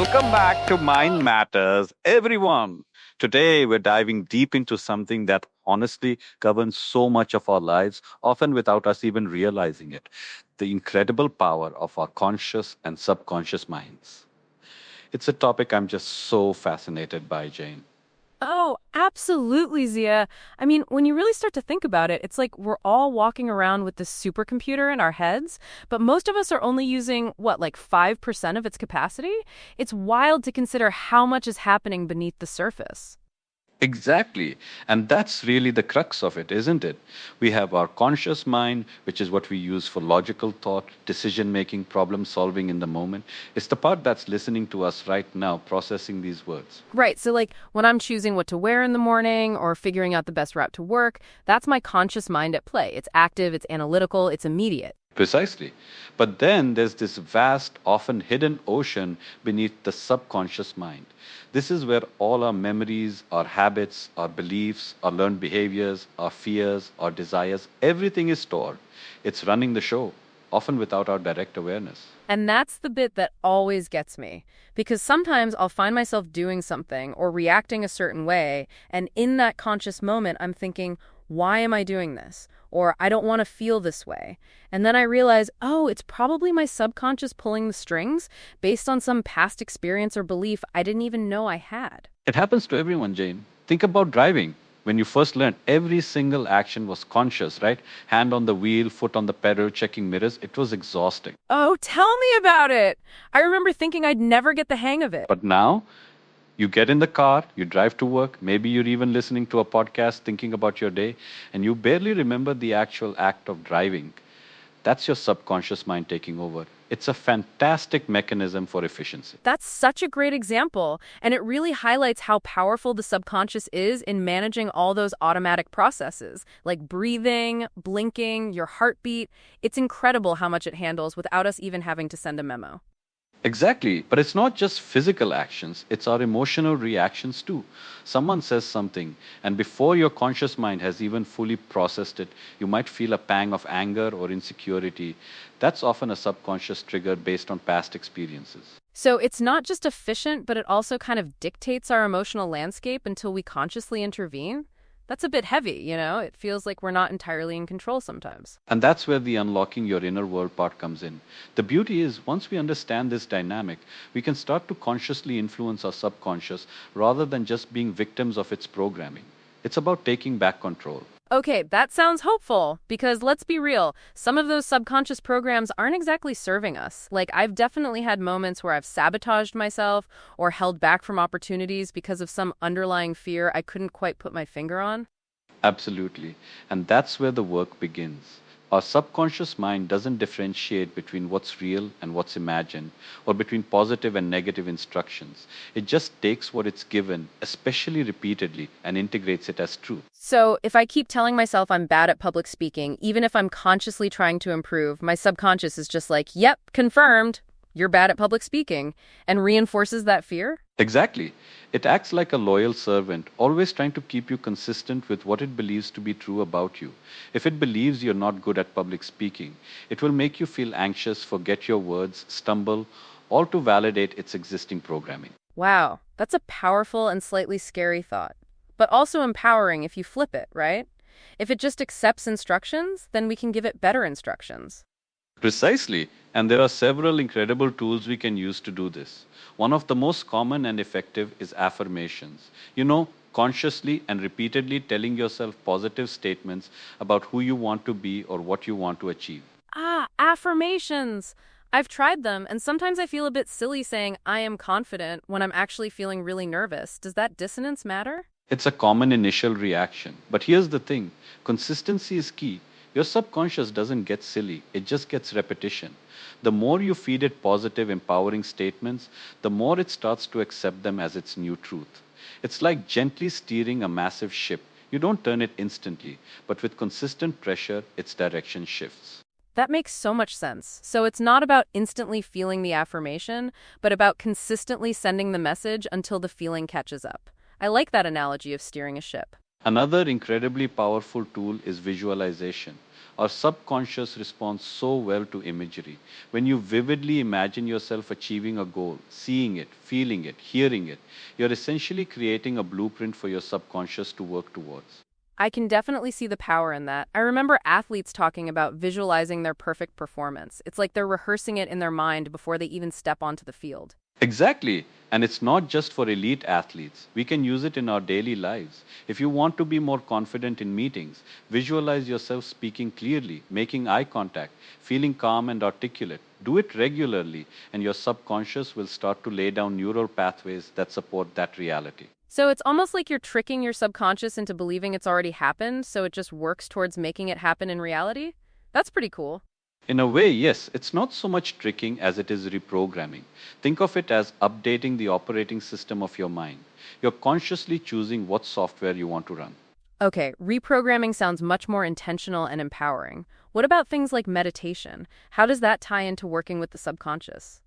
Welcome back to Mind Matters, everyone. Today, we're diving deep into something that honestly governs so much of our lives, often without us even realizing it: the incredible power of our conscious and subconscious minds. It's a topic I'm just so fascinated by, Jane. Oh, absolutely, Zia. I mean, when you really start to think about it, it's like we're all walking around with this supercomputer in our heads, but most of us are only using, what, like 5% of its capacity? It's wild to consider how much is happening beneath the surface. Exactly. And that's really the crux of it, isn't it? We have our conscious mind, which is what we use for logical thought, decision making, problem solving in the moment. It's the part that's listening to us right now, processing these words. Right, so like when I'm choosing what to wear in the morning or figuring out the best route to work, that's my conscious mind at play. It's active, it's analytical, it's immediate. Precisely. But then there's this vast, often hidden ocean beneath the subconscious mind. This is where all our memories, our habits, our beliefs, our learned behaviors, our fears, our desires, everything is stored. It's running the show, often without our direct awareness. And that's the bit that always gets me. Because sometimes I'll find myself doing something or reacting a certain way, and in that conscious moment, I'm thinking, why am I doing this? Or I don't want to feel this way. And then I realize, oh, it's probably my subconscious pulling the strings based on some past experience or belief I didn't even know I had. It happens to everyone, Jane. Think about driving. When you first learned, every single action was conscious, right? Hand on the wheel, foot on the pedal, checking mirrors. It was exhausting. Oh, tell me about it. I remember thinking I'd never get the hang of it. But now, you get in the car, you drive to work, maybe you're even listening to a podcast, thinking about your day, and you barely remember the actual act of driving. That's your subconscious mind taking over. It's a fantastic mechanism for efficiency. That's such a great example, and it really highlights how powerful the subconscious is in managing all those automatic processes, like breathing, blinking, your heartbeat. It's incredible how much it handles without us even having to send a memo. Exactly, but it's not just physical actions, it's our emotional reactions too. Someone says something, and before your conscious mind has even fully processed it, you might feel a pang of anger or insecurity. That's often a subconscious trigger based on past experiences. So it's not just efficient, but it also kind of dictates our emotional landscape until we consciously intervene. That's a bit heavy, you know? It feels like we're not entirely in control sometimes. And that's where the unlocking your inner world part comes in. The beauty is, once we understand this dynamic, we can start to consciously influence our subconscious rather than just being victims of its programming. It's about taking back control. Okay, that sounds hopeful, because let's be real, some of those subconscious programs aren't exactly serving us. Like, I've definitely had moments where I've sabotaged myself or held back from opportunities because of some underlying fear I couldn't quite put my finger on. Absolutely. And that's where the work begins. Our subconscious mind doesn't differentiate between what's real and what's imagined, or between positive and negative instructions. It just takes what it's given, especially repeatedly, and integrates it as truth. So, if I keep telling myself I'm bad at public speaking, even if I'm consciously trying to improve, my subconscious is just like, yep, confirmed, you're bad at public speaking, and reinforces that fear? Exactly. It acts like a loyal servant, always trying to keep you consistent with what it believes to be true about you. If it believes you're not good at public speaking, it will make you feel anxious, forget your words, stumble, all to validate its existing programming. Wow, that's a powerful and slightly scary thought, but also empowering if you flip it, right? If it just accepts instructions, then we can give it better instructions. Precisely. And there are several incredible tools we can use to do this. One of the most common and effective is affirmations. Consciously and repeatedly telling yourself positive statements about who you want to be or what you want to achieve. Ah, affirmations. I've tried them, and sometimes I feel a bit silly saying I am confident when I'm actually feeling really nervous. Does that dissonance matter? It's a common initial reaction. But here's the thing: consistency is key. Your subconscious doesn't get silly, it just gets repetition. The more you feed it positive, empowering statements, the more it starts to accept them as its new truth. It's like gently steering a massive ship. You don't turn it instantly, but with consistent pressure, its direction shifts. That makes so much sense. So it's not about instantly feeling the affirmation, but about consistently sending the message until the feeling catches up. I like that analogy of steering a ship. Another incredibly powerful tool is visualization. Our subconscious responds so well to imagery. When you vividly imagine yourself achieving a goal, seeing it, feeling it, hearing it, you're essentially creating a blueprint for your subconscious to work towards. I can definitely see the power in that. I remember athletes talking about visualizing their perfect performance. It's like they're rehearsing it in their mind before they even step onto the field. Exactly. And it's not just for elite athletes. We can use it in our daily lives. If you want to be more confident in meetings, visualize yourself speaking clearly, making eye contact, feeling calm and articulate. Do it regularly, and your subconscious will start to lay down neural pathways that support that reality. So it's almost like you're tricking your subconscious into believing it's already happened, so it just works towards making it happen in reality? That's pretty cool. In a way, yes, it's not so much tricking as it is reprogramming. Think of it as updating the operating system of your mind. You're consciously choosing what software you want to run. Okay, reprogramming sounds much more intentional and empowering. What about things like meditation? How does that tie into working with the subconscious?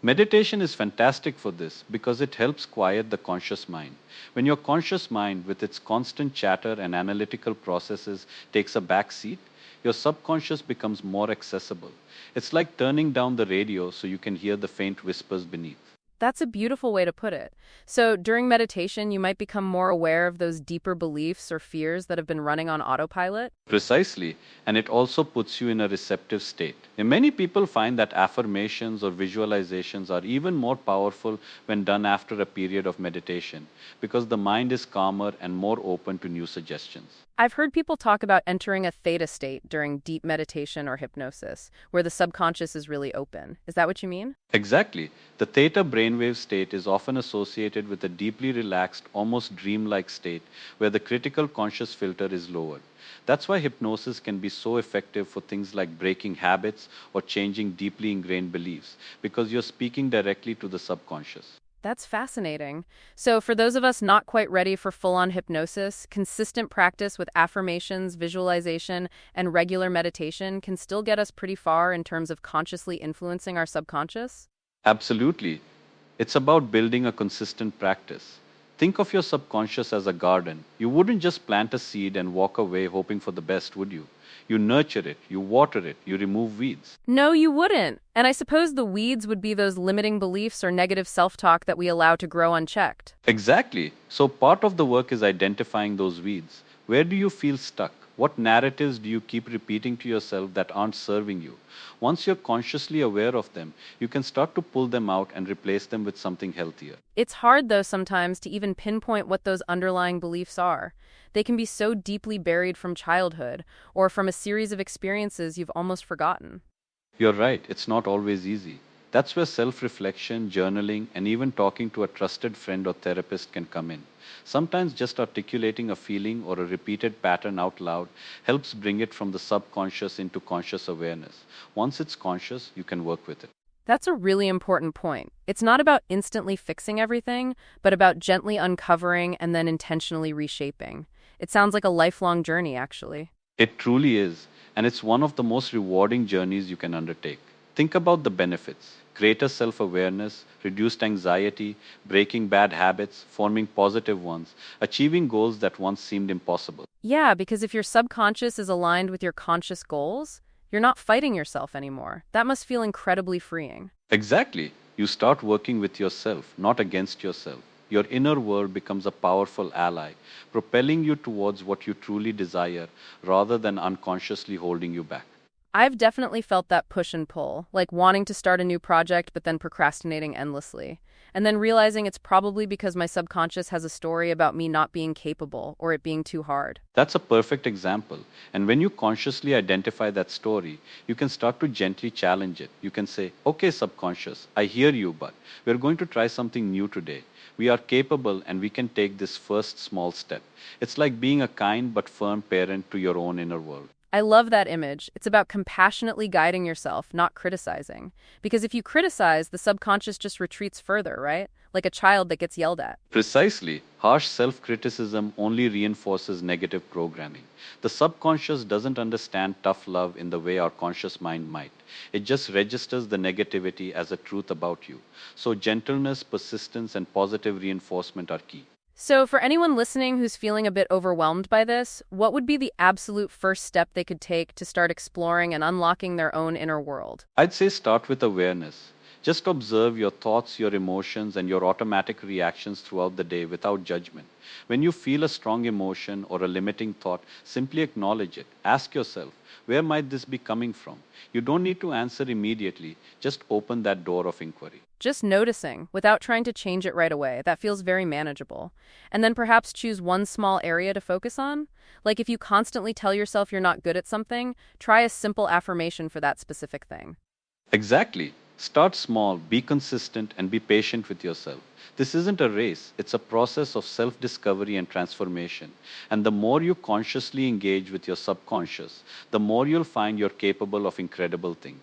Meditation is fantastic for this because it helps quiet the conscious mind. When your conscious mind, with its constant chatter and analytical processes, takes a back seat, your subconscious becomes more accessible. It's like turning down the radio so you can hear the faint whispers beneath. That's a beautiful way to put it. So during meditation, you might become more aware of those deeper beliefs or fears that have been running on autopilot. Precisely, and it also puts you in a receptive state. And many people find that affirmations or visualizations are even more powerful when done after a period of meditation because the mind is calmer and more open to new suggestions. I've heard people talk about entering a theta state during deep meditation or hypnosis, where the subconscious is really open. Is that what you mean? Exactly. The theta brainwave state is often associated with a deeply relaxed, almost dreamlike state where the critical conscious filter is lowered. That's why hypnosis can be so effective for things like breaking habits or changing deeply ingrained beliefs, because you're speaking directly to the subconscious. That's fascinating. So, for those of us not quite ready for full on hypnosis, consistent practice with affirmations, visualization, and regular meditation can still get us pretty far in terms of consciously influencing our subconscious? Absolutely. It's about building a consistent practice. Think of your subconscious as a garden. You wouldn't just plant a seed and walk away hoping for the best, would you? You nurture it, you water it, you remove weeds. No, you wouldn't. And I suppose the weeds would be those limiting beliefs or negative self talk that we allow to grow unchecked. Exactly. So part of the work is identifying those weeds. Where do you feel stuck? What narratives do you keep repeating to yourself that aren't serving you? Once you're consciously aware of them, you can start to pull them out and replace them with something healthier. It's hard, though, sometimes to even pinpoint what those underlying beliefs are. They can be so deeply buried from childhood or from a series of experiences you've almost forgotten. You're right, it's not always easy. That's where self reflection, journaling, and even talking to a trusted friend or therapist can come in. Sometimes just articulating a feeling or a repeated pattern out loud helps bring it from the subconscious into conscious awareness. Once it's conscious, you can work with it. That's a really important point. It's not about instantly fixing everything, but about gently uncovering and then intentionally reshaping. It sounds like a lifelong journey, actually. It truly is, and it's one of the most rewarding journeys you can undertake. Think about the benefits: greater self awareness, reduced anxiety, breaking bad habits, forming positive ones, achieving goals that once seemed impossible. Yeah, because if your subconscious is aligned with your conscious goals, you're not fighting yourself anymore. That must feel incredibly freeing. Exactly. You start working with yourself, not against yourself. Your inner world becomes a powerful ally, propelling you towards what you truly desire rather than unconsciously holding you back. I've definitely felt that push and pull, like wanting to start a new project but then procrastinating endlessly. And then realizing it's probably because my subconscious has a story about me not being capable or it being too hard. That's a perfect example. And when you consciously identify that story, you can start to gently challenge it. You can say, okay, subconscious, I hear you, but we're going to try something new today. We are capable and we can take this first small step. It's like being a kind but firm parent to your own inner world. I love that image. It's about compassionately guiding yourself, not criticizing. Because if you criticize, the subconscious just retreats further, right? Like a child that gets yelled at. Precisely. Harsh self criticism only reinforces negative programming. The subconscious doesn't understand tough love in the way our conscious mind might. It just registers the negativity as a truth about you. So, gentleness, persistence, and positive reinforcement are key. So, for anyone listening who's feeling a bit overwhelmed by this, what would be the absolute first step they could take to start exploring and unlocking their own inner world? I'd say start with awareness. Just observe your thoughts, your emotions, and your automatic reactions throughout the day without judgment. When you feel a strong emotion or a limiting thought, simply acknowledge it. Ask yourself, where might this be coming from? You don't need to answer immediately, just open that door of inquiry. Just noticing, without trying to change it right away, that feels very manageable. And then perhaps choose one small area to focus on. Like if you constantly tell yourself you're not good at something, try a simple affirmation for that specific thing. Exactly. Start small, be consistent, and be patient with yourself. This isn't a race, it's a process of self discovery and transformation. And the more you consciously engage with your subconscious, the more you'll find you're capable of incredible things.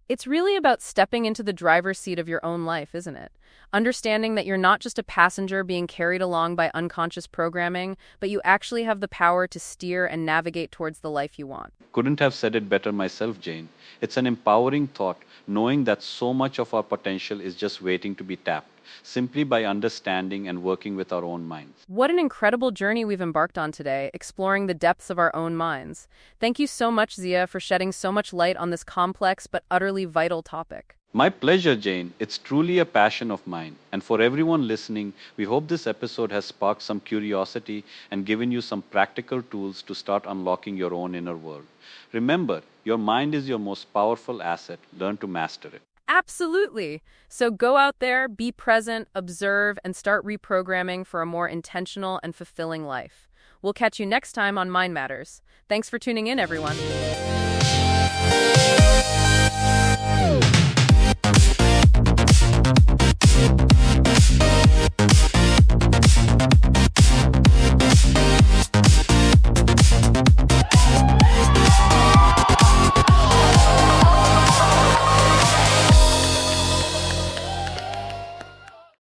It's really about stepping into the driver's seat of your own life, isn't it? Understanding that you're not just a passenger being carried along by unconscious programming, but you actually have the power to steer and navigate towards the life you want. Couldn't have said it better myself, Jane. It's an empowering thought, knowing that so much of our potential is just waiting to be tapped, simply by understanding and working with our own minds. What an incredible journey we've embarked on today, exploring the depths of our own minds. Thank you so much, Zia, for shedding so much light on this complex but utterly vital topic. My pleasure, Jane. It's truly a passion of mine. And for everyone listening, we hope this episode has sparked some curiosity and given you some practical tools to start unlocking your own inner world. Remember, your mind is your most powerful asset. Learn to master it. Absolutely. So go out there, be present, observe, and start reprogramming for a more intentional and fulfilling life. We'll catch you next time on Mind Matters. Thanks for tuning in, everyone.